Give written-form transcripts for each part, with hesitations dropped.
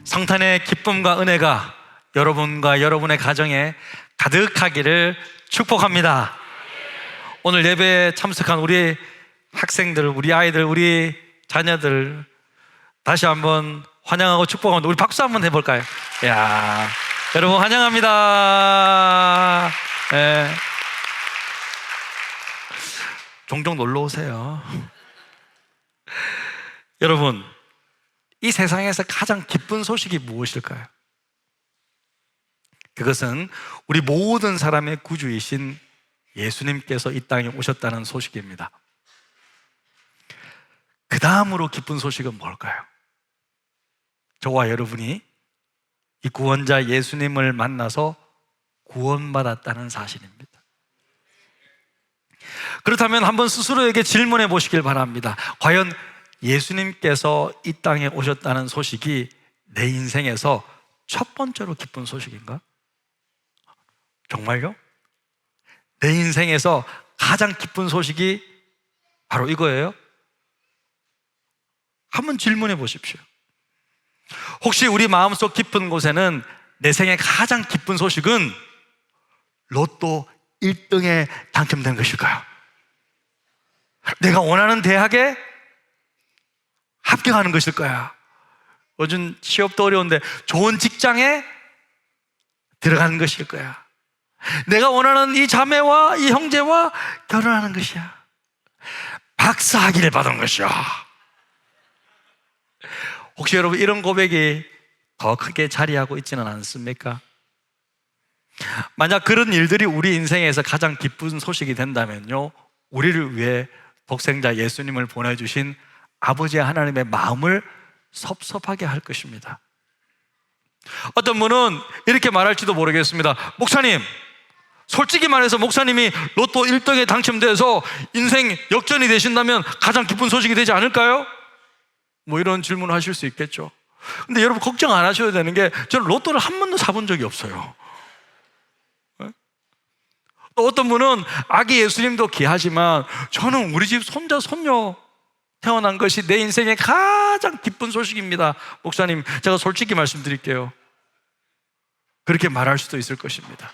성탄의 기쁨과 은혜가 여러분과 여러분의 가정에 가득하기를 축복합니다. 오늘 예배에 참석한 우리 학생들, 우리 아이들, 우리 자녀들 다시 한번 환영하고 축복합니다. 우리 박수 한번 해볼까요? 이야, 여러분 환영합니다. 네. 종종 놀러 오세요. 여러분, 이 세상에서 가장 기쁜 소식이 무엇일까요? 그것은 우리 모든 사람의 구주이신 예수님께서 이 땅에 오셨다는 소식입니다. 그 다음으로 기쁜 소식은 뭘까요? 저와 여러분이 이 구원자 예수님을 만나서 구원받았다는 사실입니다. 그렇다면 한번 스스로에게 질문해 보시길 바랍니다. 과연 예수님께서 이 땅에 오셨다는 소식이 내 인생에서 첫 번째로 기쁜 소식인가? 정말요? 내 인생에서 가장 기쁜 소식이 바로 이거예요? 한번 질문해 보십시오. 혹시 우리 마음속 깊은 곳에는 내 생에 가장 기쁜 소식은 로또 1등에 당첨된 것일까요? 내가 원하는 대학에 합격하는 것일 거야. 요즘 취업도 어려운데 좋은 직장에 들어가는 것일 거야. 내가 원하는 이 자매와 이 형제와 결혼하는 것이야. 박사학위를 받은 것이야. 혹시 여러분 이런 고백이 더 크게 자리하고 있지는 않습니까? 만약 그런 일들이 우리 인생에서 가장 기쁜 소식이 된다면요, 우리를 위해 독생자 예수님을 보내주신 아버지 하나님의 마음을 섭섭하게 할 것입니다. 어떤 분은 이렇게 말할지도 모르겠습니다. 목사님, 솔직히 말해서 목사님이 로또 1등에 당첨돼서 인생 역전이 되신다면 가장 기쁜 소식이 되지 않을까요? 뭐 이런 질문을 하실 수 있겠죠. 근데 여러분 걱정 안 하셔도 되는 게, 저는 로또를 한 번도 사본 적이 없어요. 또 어떤 분은 아기 예수님도 귀하지만 저는 우리 집 손자 손녀 태어난 것이 내 인생의 가장 기쁜 소식입니다. 목사님, 제가 솔직히 말씀드릴게요. 그렇게 말할 수도 있을 것입니다.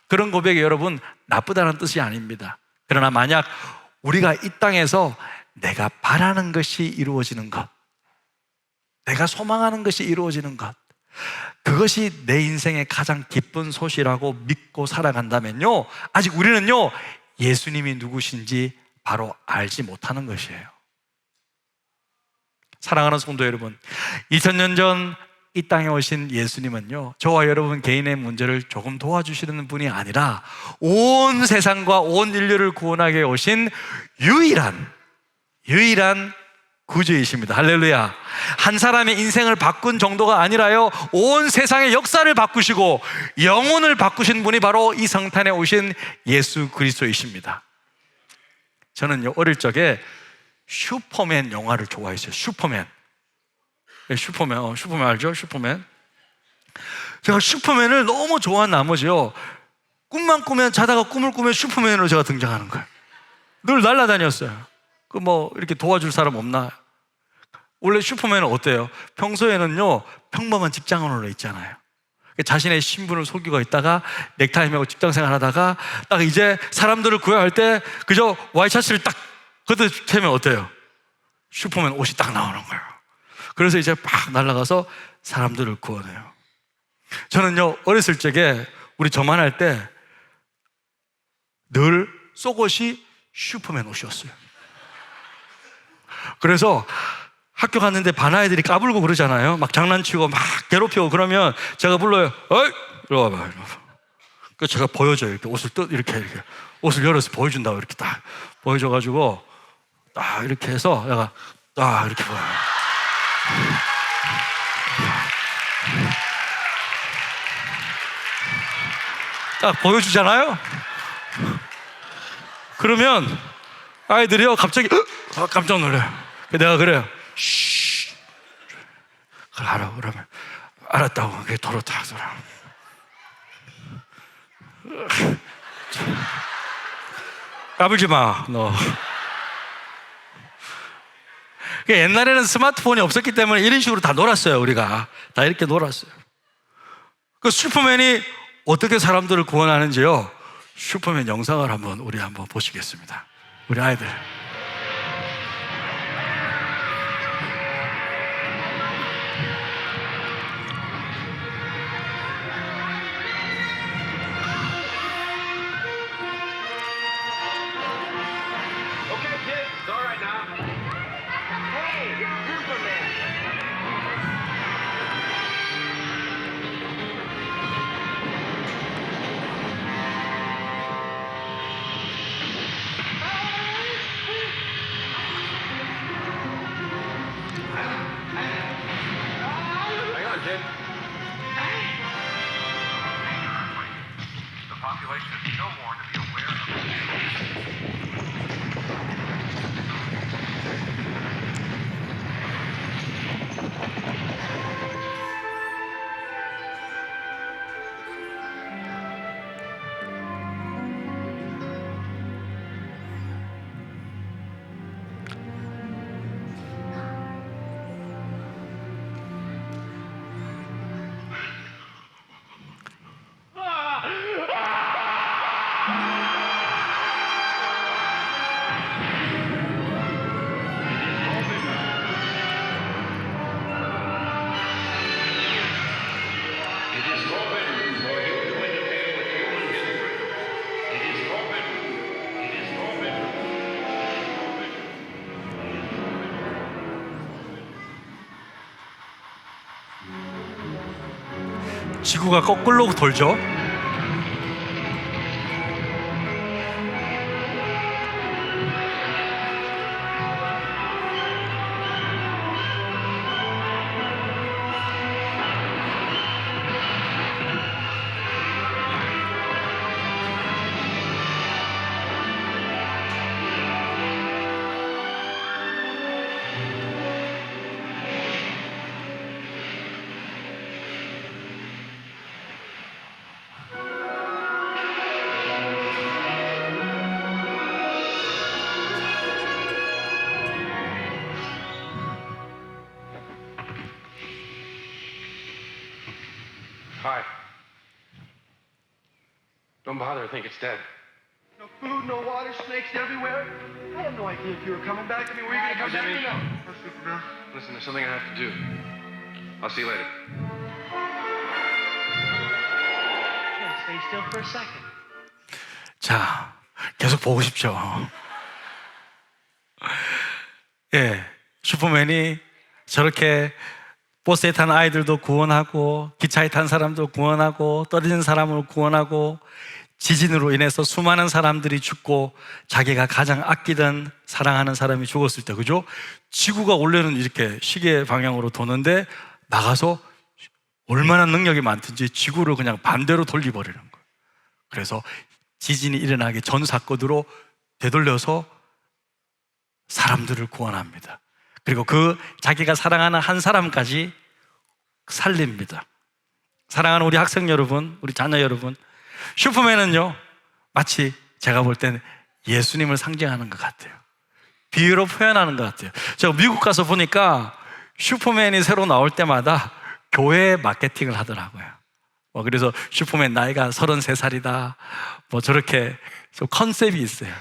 그런 고백이 여러분 나쁘다는 뜻이 아닙니다. 그러나 만약 우리가 이 땅에서 내가 바라는 것이 이루어지는 것, 내가 소망하는 것이 이루어지는 것, 그것이 내 인생의 가장 기쁜 소식이라고 믿고 살아간다면요, 아직 우리는요 예수님이 누구신지 바로 알지 못하는 것이에요. 사랑하는 성도 여러분, 2000년 전 이 땅에 오신 예수님은요, 저와 여러분 개인의 문제를 조금 도와주시는 분이 아니라 온 세상과 온 인류를 구원하게 오신 유일한 구주이십니다. 할렐루야. 한 사람의 인생을 바꾼 정도가 아니라요, 온 세상의 역사를 바꾸시고 영혼을 바꾸신 분이 바로 이 성탄에 오신 예수 그리스도이십니다. 저는요 어릴 적에 슈퍼맨 영화를 좋아했어요. 슈퍼맨 알죠? 슈퍼맨. 제가 슈퍼맨을 너무 좋아한 나머지요, 꿈만 꾸면, 자다가 꿈을 꾸면 슈퍼맨으로 제가 등장하는 거예요. 늘 날아다녔어요. 그 뭐 이렇게 도와줄 사람 없나? 원래 슈퍼맨은 어때요? 평소에는요 평범한 직장인으로 있잖아요. 자신의 신분을 속이고 있다가 넥타이 매고 직장생활 하다가 딱 이제 사람들을 구해야 할 때 그저 와이셔츠를 딱 걷어채면 어때요? 슈퍼맨 옷이 딱 나오는 거예요. 그래서 이제 막 날아가서 사람들을 구원해요. 저는요 어렸을 적에 우리 저만 할 때 늘 속옷이 슈퍼맨 옷이었어요. 그래서 학교 갔는데 반 아이들이 까불고 그러잖아요. 막 장난치고 막 괴롭히고 그러면 제가 불러요. 어이, 이리 와봐. 그 제가 보여줘요. 이렇게 옷을 이렇게 옷을 열어서 보여준다고 이렇게 딱 보여줘가지고 딱 이렇게 해서 내가 딱 이렇게 보여요. 딱 보여주잖아요. 그러면 아이들이요 갑자기 깜짝 놀라요. 내가 그래요. 쉬, 그래 알아. 그러면 알았다고 그게 도로 다 돌아. 까불지 마, 너. 그러니까 옛날에는 스마트폰이 없었기 때문에 이런 식으로 다 놀았어요. 우리가 다 이렇게 놀았어요. 그 슈퍼맨이 어떻게 사람들을 구원하는지요, 슈퍼맨 영상을 우리 한번 보시겠습니다. 우리 아이들. 지구가 거꾸로 돌죠. Hi. Don't bother, I think it's dead. No food, no water, snakes everywhere. I had no idea if you were coming back. I mean, were you going to come back or no? Superman. Listen, there's something I have to do. I'll see you later. Can't stay still for a second. 자, 계속 보고 싶죠. 예, 슈퍼맨이 저렇게 버스에 탄 아이들도 구원하고, 기차에 탄 사람도 구원하고, 떨어진 사람을 구원하고, 지진으로 인해서 수많은 사람들이 죽고, 자기가 가장 아끼던 사랑하는 사람이 죽었을 때, 그죠? 지구가 원래는 이렇게 시계 방향으로 도는데 나가서 얼마나 능력이 많든지 지구를 그냥 반대로 돌려버리는 거예요. 그래서 지진이 일어나기 전 사건으로 되돌려서 사람들을 구원합니다. 그리고 그 자기가 사랑하는 한 사람까지 살립니다. 사랑하는 우리 학생 여러분, 우리 자녀 여러분, 슈퍼맨은요, 마치 제가 볼 때는 예수님을 상징하는 것 같아요. 비유로 표현하는 것 같아요. 제가 미국 가서 보니까 슈퍼맨이 새로 나올 때마다 교회 마케팅을 하더라고요. 그래서 슈퍼맨 나이가 33살이다 저렇게 컨셉이 있어요.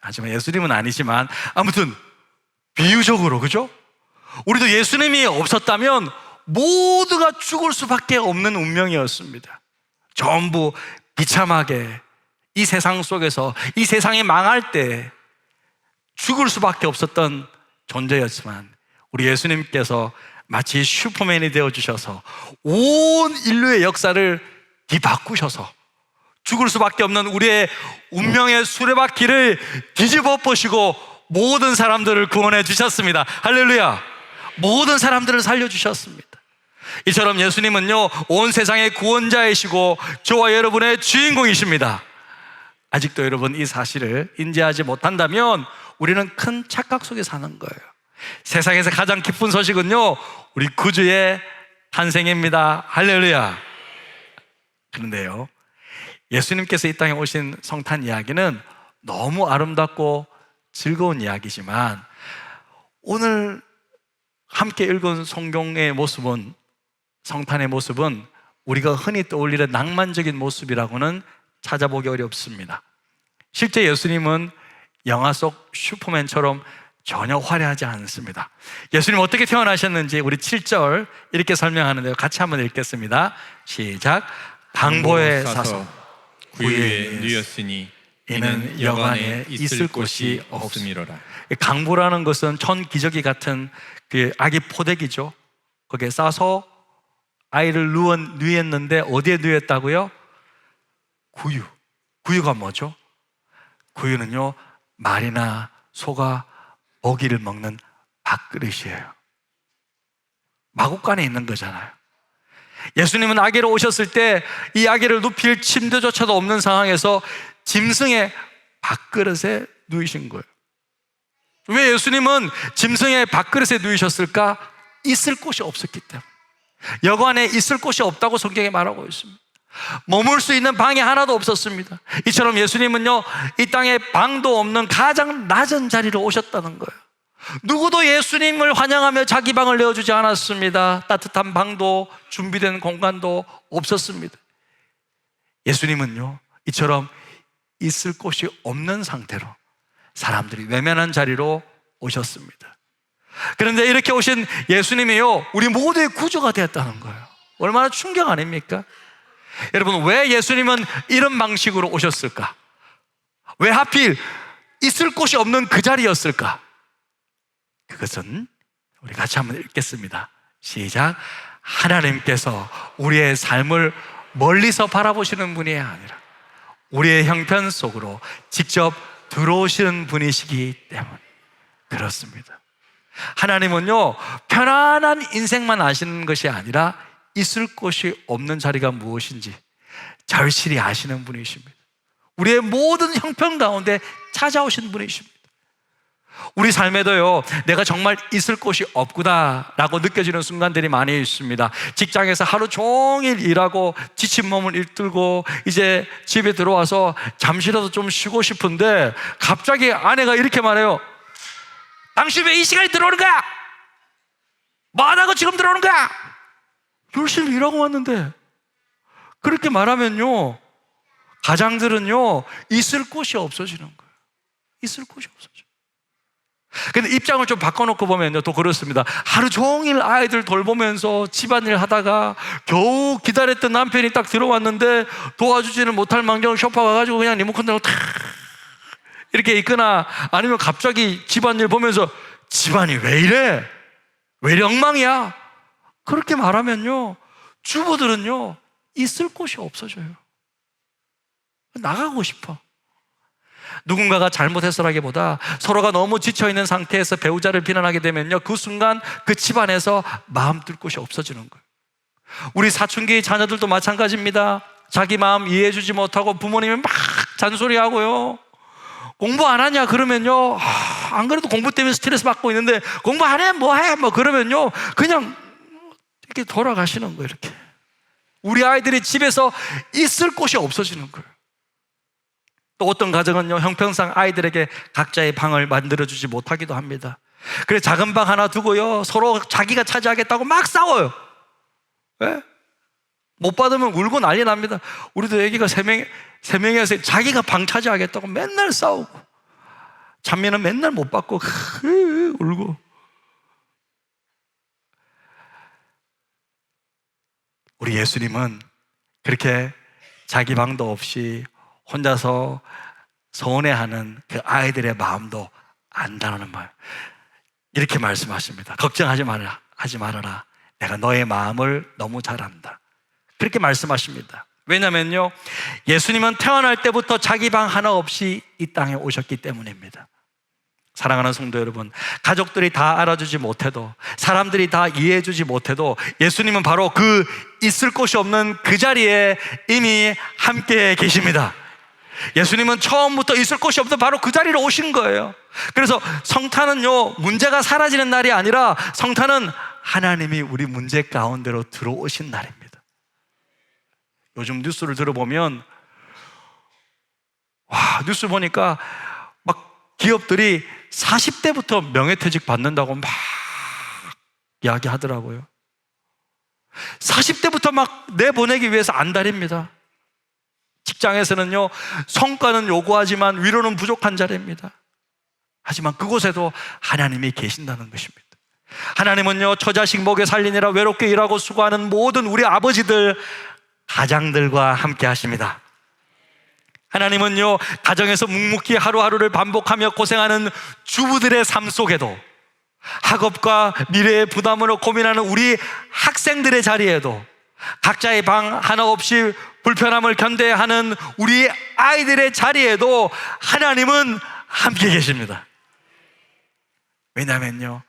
하지만 예수님은 아니지만 아무튼 비유적으로, 그죠? 우리도 예수님이 없었다면 모두가 죽을 수밖에 없는 운명이었습니다. 전부 비참하게 이 세상 속에서, 이 세상이 망할 때 죽을 수밖에 없었던 존재였지만 우리 예수님께서 마치 슈퍼맨이 되어주셔서 온 인류의 역사를 뒤바꾸셔서 죽을 수밖에 없는 우리의 운명의 수레바퀴를 뒤집어 보시고 모든 사람들을 구원해 주셨습니다. 할렐루야. 모든 사람들을 살려주셨습니다. 이처럼 예수님은요, 온 세상의 구원자이시고 저와 여러분의 주인공이십니다. 아직도 여러분 이 사실을 인지하지 못한다면 우리는 큰 착각 속에 사는 거예요. 세상에서 가장 기쁜 소식은요, 우리 구주의 탄생입니다. 할렐루야. 그런데요, 예수님께서 이 땅에 오신 성탄 이야기는 너무 아름답고 즐거운 이야기지만 오늘 함께 읽은 성경의 모습은, 성탄의 모습은 우리가 흔히 떠올리는 낭만적인 모습이라고는 찾아보기 어렵습니다. 실제 예수님은 영화 속 슈퍼맨처럼 전혀 화려하지 않습니다. 예수님 어떻게 태어나셨는지 우리 7절 이렇게 설명하는데요. 같이 한번 읽겠습니다. 시작. 방보에 사서 구유에 누였으니 이는 여관에 있을 곳이 없음이로라. 강보라는 것은 천기저귀 같은 그 아기 포대기죠. 거기에 싸서 아이를 누였는데 어디에 누였다고요? 구유. 구유가 뭐죠? 구유는요, 말이나 소가 먹이를 먹는 밥그릇이에요. 마구간에 있는 거잖아요. 예수님은 아기로 오셨을 때 이 아기를 눕힐 침대조차도 없는 상황에서 짐승의 밥그릇에 누이신 거예요. 왜 예수님은 짐승의 밥그릇에 누이셨을까? 있을 곳이 없었기 때문에. 여관에 있을 곳이 없다고 성경에 말하고 있습니다. 머물 수 있는 방이 하나도 없었습니다. 이처럼 예수님은요, 이 땅에 방도 없는 가장 낮은 자리로 오셨다는 거예요. 누구도 예수님을 환영하며 자기 방을 내어주지 않았습니다. 따뜻한 방도 준비된 공간도 없었습니다. 예수님은요, 이처럼 있을 곳이 없는 상태로 사람들이 외면한 자리로 오셨습니다. 그런데 이렇게 오신 예수님이요, 우리 모두의 구주가 되었다는 거예요. 얼마나 충격 아닙니까? 여러분, 왜 예수님은 이런 방식으로 오셨을까? 왜 하필 있을 곳이 없는 그 자리였을까? 그것은 우리 같이 한번 읽겠습니다. 시작. 하나님께서 우리의 삶을 멀리서 바라보시는 분이 아니라 우리의 형편 속으로 직접 들어오시는 분이시기 때문에 그렇습니다. 하나님은요, 편안한 인생만 아시는 것이 아니라 있을 곳이 없는 자리가 무엇인지 절실히 아시는 분이십니다. 우리의 모든 형편 가운데 찾아오신 분이십니다. 우리 삶에도요, 내가 정말 있을 곳이 없구나 라고 느껴지는 순간들이 많이 있습니다. 직장에서 하루 종일 일하고 지친 몸을 일들고 이제 집에 들어와서 잠시라도 좀 쉬고 싶은데 갑자기 아내가 이렇게 말해요. 당신 왜 이 시간에 들어오는 거야? 뭐 하다가 지금 들어오는 거야? 열심히 일하고 왔는데. 그렇게 말하면요, 가장들은요, 있을 곳이 없어지는 거예요. 있을 곳이 없어져요. 근데 입장을 좀 바꿔놓고 보면요, 또 그렇습니다. 하루 종일 아이들 돌보면서 집안일 하다가 겨우 기다렸던 남편이 딱 들어왔는데 도와주지는 못할 망정 쇼파 가가지고 그냥 리모컨 들고 탁 이렇게 있거나, 아니면 갑자기 집안일 보면서 집안이 왜 이래? 왜 이래 엉망이야? 그렇게 말하면요, 주부들은요, 있을 곳이 없어져요. 나가고 싶어. 누군가가 잘못했어라기보다 서로가 너무 지쳐있는 상태에서 배우자를 비난하게 되면요, 그 순간 그 집안에서 마음 들 곳이 없어지는 거예요. 우리 사춘기 자녀들도 마찬가지입니다. 자기 마음 이해해주지 못하고 부모님이 막 잔소리하고요, 공부 안 하냐 그러면요, 안 그래도 공부 때문에 스트레스 받고 있는데 공부 안 해? 뭐 해? 뭐 그러면요, 그냥 이렇게 돌아가시는 거예요. 이렇게 우리 아이들이 집에서 있을 곳이 없어지는 거예요. 또 어떤 가정은요, 형평상 아이들에게 각자의 방을 만들어주지 못하기도 합니다. 그래서 작은 방 하나 두고요, 서로 자기가 차지하겠다고 막 싸워요. 왜? 못 받으면 울고 난리 납니다. 우리도 애기가 세 명이어서 자기가 방 차지하겠다고 맨날 싸우고, 찬미는 맨날 못 받고 울고. 우리 예수님은 그렇게 자기 방도 없이 혼자서 서운해하는 그 아이들의 마음도 안다는 말, 이렇게 말씀하십니다. 걱정하지 말아라, 하지 말아라. 내가 너의 마음을 너무 잘 안다. 그렇게 말씀하십니다. 왜냐면요, 예수님은 태어날 때부터 자기 방 하나 없이 이 땅에 오셨기 때문입니다. 사랑하는 성도 여러분, 가족들이 다 알아주지 못해도, 사람들이 다 이해해주지 못해도 예수님은 바로 그 있을 곳이 없는 그 자리에 이미 함께 계십니다. 예수님은 처음부터 있을 곳이 없던 바로 그 자리로 오신 거예요. 그래서 성탄은요, 문제가 사라지는 날이 아니라 성탄은 하나님이 우리 문제 가운데로 들어오신 날입니다. 요즘 뉴스를 들어보면, 와, 뉴스 보니까 막 기업들이 40대부터 명예퇴직 받는다고 막 이야기하더라고요. 40대부터 막 내보내기 위해서 안달입니다. 직장에서는요, 성과는 요구하지만 위로는 부족한 자리입니다. 하지만 그곳에도 하나님이 계신다는 것입니다. 하나님은요, 처자식 먹여 살리느라 외롭게 일하고 수고하는 모든 우리 아버지들, 가장들과 함께 하십니다. 하나님은요, 가정에서 묵묵히 하루하루를 반복하며 고생하는 주부들의 삶 속에도, 학업과 미래의 부담으로 고민하는 우리 학생들의 자리에도, 각자의 방 하나 없이 불편함을 견뎌야 하는 우리 아이들의 자리에도 하나님은 함께 계십니다. 왜냐하면요,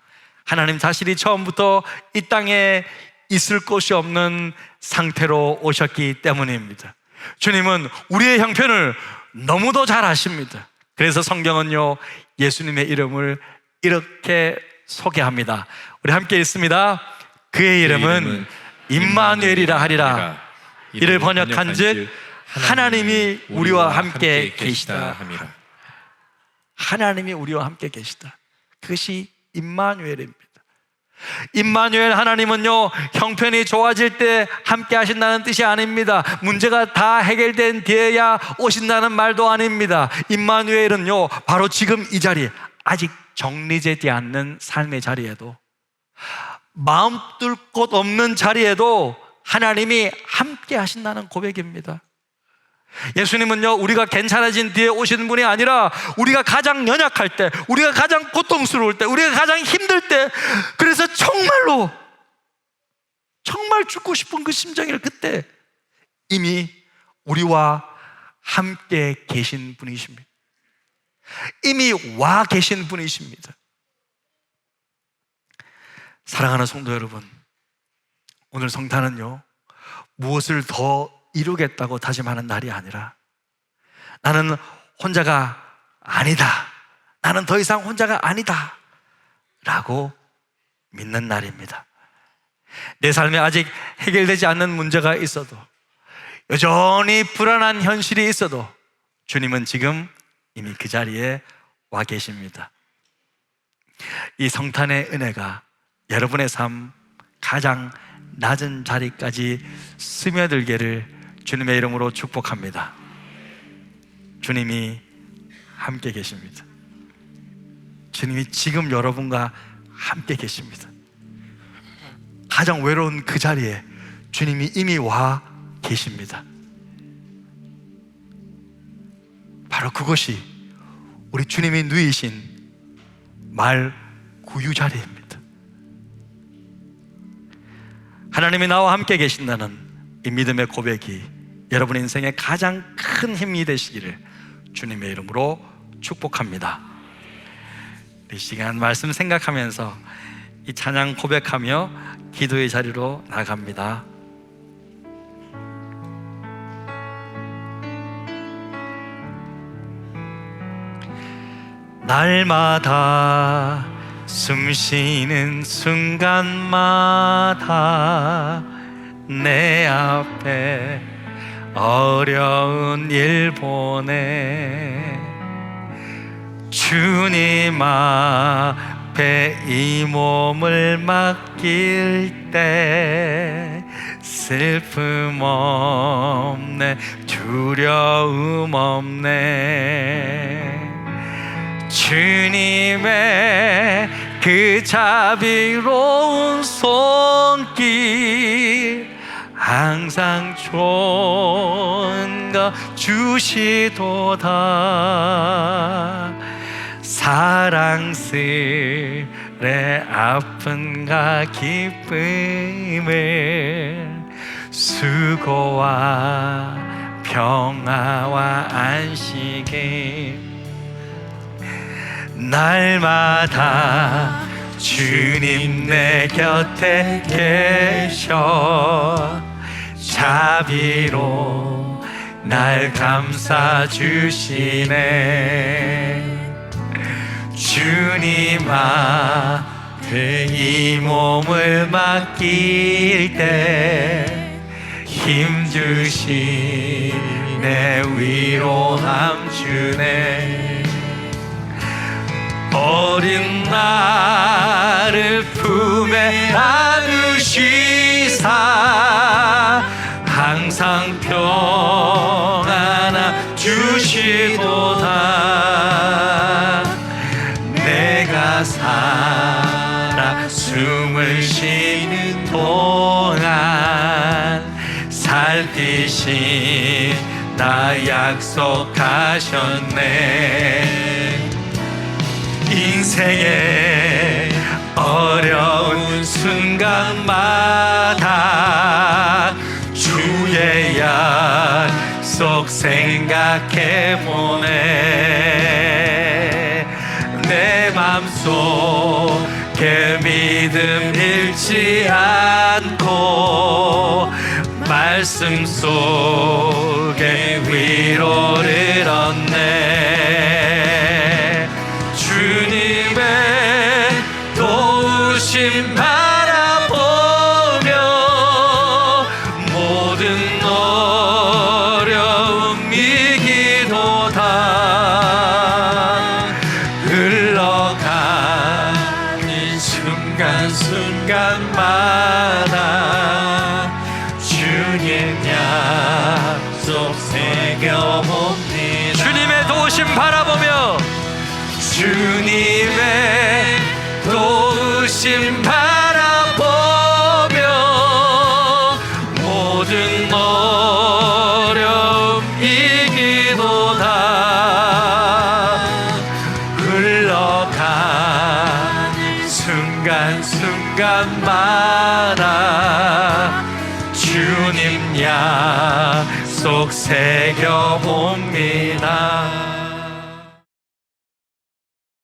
하나님 자신이 처음부터 이 땅에 있을 곳이 없는 상태로 오셨기 때문입니다. 주님은 우리의 형편을 너무도 잘 아십니다. 그래서 성경은요, 예수님의 이름을 이렇게 소개합니다. 우리 함께 읽습니다. 그의 이름은 임마누엘이라 하리라. 이를 번역한즉 하나님이 우리와 함께 계시다 함이라. 하나님이 우리와 함께 계시다. 그것이 임마누엘입니다. 임마누엘, 하나님은요, 형편이 좋아질 때 함께 하신다는 뜻이 아닙니다. 문제가 다 해결된 뒤에야 오신다는 말도 아닙니다. 임마누엘은요, 바로 지금 이 자리, 아직 정리되지 않는 삶의 자리에도, 마음 둘 곳 없는 자리에도 하나님이 함께 하신다는 고백입니다. 예수님은요, 우리가 괜찮아진 뒤에 오시는 분이 아니라 우리가 가장 연약할 때, 우리가 가장 고통스러울 때, 우리가 가장 힘들 때, 그래서 정말로 정말 죽고 싶은 그 심정을 그때 이미 우리와 함께 계신 분이십니다. 이미 와 계신 분이십니다. 사랑하는 성도 여러분, 오늘 성탄은요, 무엇을 더 이루겠다고 다짐하는 날이 아니라, 나는 혼자가 아니다, 나는 더 이상 혼자가 아니다 라고 믿는 날입니다. 내 삶에 아직 해결되지 않는 문제가 있어도, 여전히 불안한 현실이 있어도 주님은 지금 이미 그 자리에 와 계십니다. 이 성탄의 은혜가 여러분의 삶 가장 낮은 자리까지 스며들기를 주님의 이름으로 축복합니다. 주님이 함께 계십니다. 주님이 지금 여러분과 함께 계십니다. 가장 외로운 그 자리에 주님이 이미 와 계십니다. 바로 그것이 우리 주님이 누이신 말 구유 자리입니다. 하나님이 나와 함께 계신다는 이 믿음의 고백이 여러분 인생의 가장 큰 힘이 되시기를 주님의 이름으로 축복합니다. 이 시간 말씀 생각하면서 이 찬양 고백하며 기도의 자리로 나갑니다. 날마다 숨 쉬는 순간마다 내 앞에 어려운 일 보내 주님 앞에 이 몸을 맡길 때 슬픔 없네, 두려움 없네. 주님의 그 자비로운 손길 항상 좋은 거 주시도다. 사랑스레 아픔과 기쁨을 수고와 평화와 안식을 날마다 주님 내 곁에 계셔 자비로 날 감싸주시네. 주님 앞에 이 몸을 맡길 때 힘주시네, 위로함 주네. 나를 품에 안으시사 항상 평안함 주시도다. 내가 살아 숨을 쉬는 동안 살피신 나 약속하셨네. 인생의 어려운 순간마다 주의 약속 생각해보네. 내 맘속에 믿음 잃지 않고 말씀 속에 위로를 얻네. 주님의 도우심 바라보며 모든 어려움 이기도다. 흘러가는 순간순간마다 주님 약속 새겨봅니다. 주님의 도우심 바라보며 주님의 도우심 바라보며 모든 어려움 이기도다. 흘러가는 순간순간마다 주님 약속 새겨봅니다.